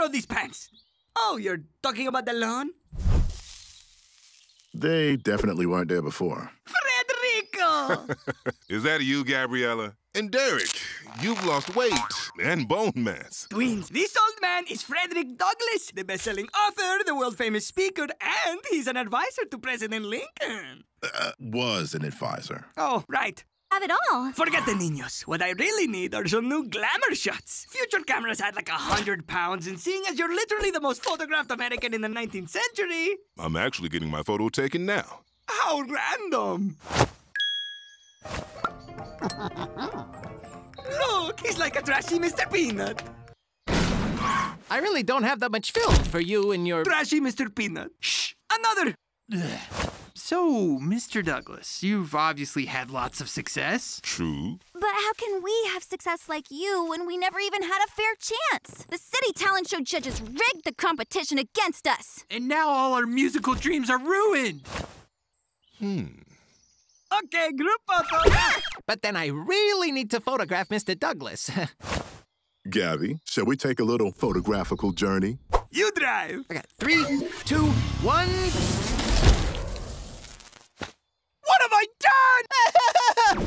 borrow these pants. Oh, you're talking about the lawn? They definitely weren't there before. Frederico! Is that you, Gabriella? And Derek, you've lost weight and bone mass. Twins, this old man is Frederick Douglass, the best-selling author, the world-famous speaker, and he's an advisor to President Lincoln. Was an advisor. Oh, right. Have it all. Forget the niños. What I really need are some new glamour shots. Future cameras had like 100 pounds, and seeing as you're literally the most photographed American in the 19th century... I'm actually getting my photo taken now. How random! Look, he's like a trashy Mr. Peanut. I really don't have that much film for you and your... Trashy Mr. Peanut. Shh! Another! So, Mr. Douglass, you've obviously had lots of success. True. But how can we have success like you when we never even had a fair chance? The city talent show judges rigged the competition against us. And now all our musical dreams are ruined. Okay, group photo. But then I really need to photograph Mr. Douglass. Gabby, shall we take a little photographical journey? You drive. Okay, 3, 2, 1... What have I done?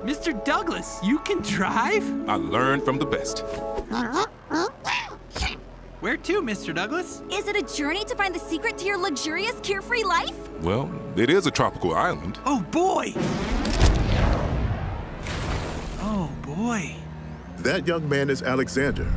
Mr. Douglass, you can drive? I learned from the best. Where to, Mr. Douglass? Is it a journey to find the secret to your luxurious, carefree life? Well, it is a tropical island. Oh, boy. Oh, boy. That young man is Alexander.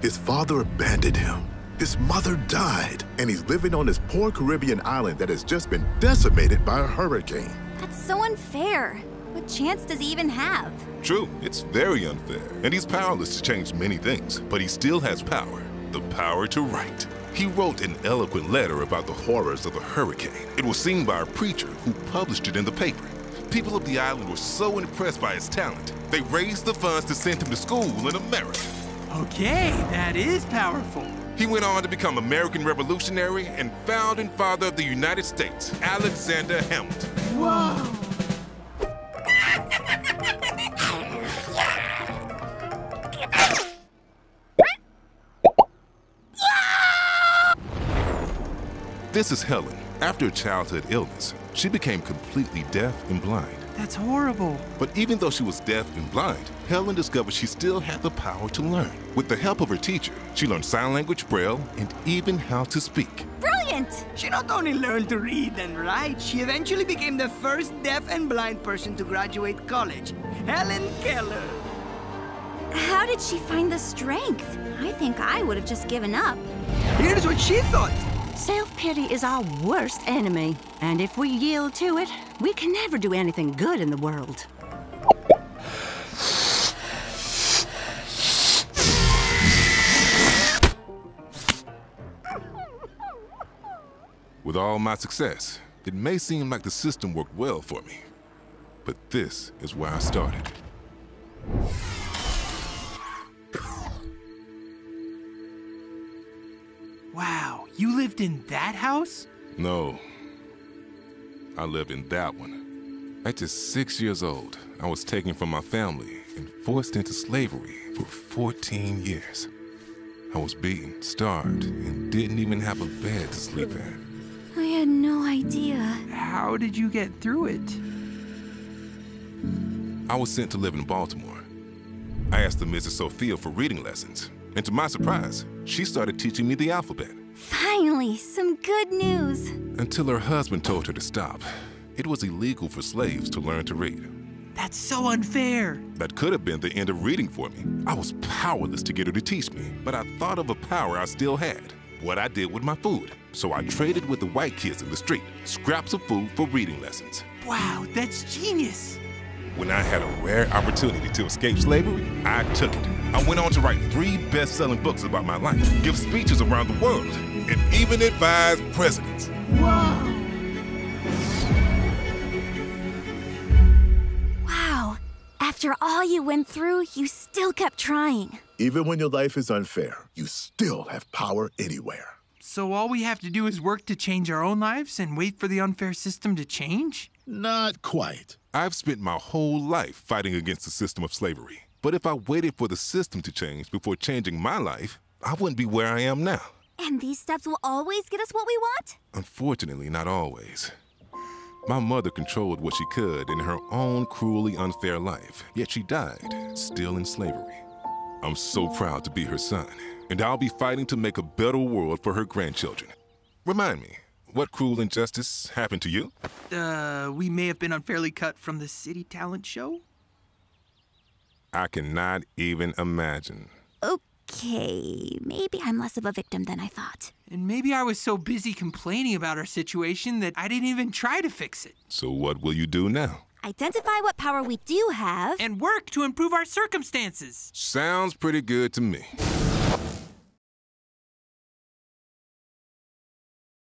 His father abandoned him. His mother died, and he's living on this poor Caribbean island that has just been decimated by a hurricane. That's so unfair. What chance does he even have? True, it's very unfair. And he's powerless to change many things, but he still has power. The power to write. He wrote an eloquent letter about the horrors of the hurricane. It was seen by a preacher who published it in the paper. People of the island were so impressed by his talent, they raised the funds to send him to school in America. Okay, that is powerful. He went on to become American revolutionary and founding father of the United States, Alexander Hamilton. Whoa! This is Helen. After a childhood illness, she became completely deaf and blind. That's horrible. But even though she was deaf and blind, Helen discovered she still had the power to learn. With the help of her teacher, she learned sign language, Braille, and even how to speak. Brilliant! She not only learned to read and write, she eventually became the first deaf and blind person to graduate college. Helen Keller. How did she find the strength? I think I would have just given up. Here's what she thought. Self-pity is our worst enemy, and if we yield to it, we can never do anything good in the world. With all my success, it may seem like the system worked well for me. But this is where I started. Wow, you lived in that house? No, I lived in that one. At just 6 years old, I was taken from my family and forced into slavery for 14 years. I was beaten, starved, and didn't even have a bed to sleep in. I had no idea. How did you get through it? I was sent to live in Baltimore. I asked the Mrs. Sophia for reading lessons, and to my surprise, she started teaching me the alphabet. Finally, some good news. Until her husband told her to stop. It was illegal for slaves to learn to read. That's so unfair. That could have been the end of reading for me. I was powerless to get her to teach me, but I thought of a power I still had. What I did with my food. So I traded with the white kids in the street, scraps of food for reading lessons. Wow, that's genius. When I had a rare opportunity to escape slavery, I took it. I went on to write 3 best-selling books about my life, give speeches around the world, and even advise presidents. Whoa! Wow. After all you went through, you still kept trying. Even when your life is unfair, you still have power anywhere. So all we have to do is work to change our own lives and wait for the unfair system to change? Not quite. I've spent my whole life fighting against the system of slavery. But if I waited for the system to change before changing my life, I wouldn't be where I am now. And these steps will always get us what we want? Unfortunately, not always. My mother controlled what she could in her own cruelly unfair life, yet she died, still in slavery. I'm so proud to be her son, and I'll be fighting to make a better world for her grandchildren. Remind me, what cruel injustice happened to you? We may have been unfairly cut from the city talent show? I cannot even imagine. Okay, maybe I'm less of a victim than I thought. And maybe I was so busy complaining about our situation that I didn't even try to fix it. So what will you do now? Identify what power we do have. And work to improve our circumstances. Sounds pretty good to me.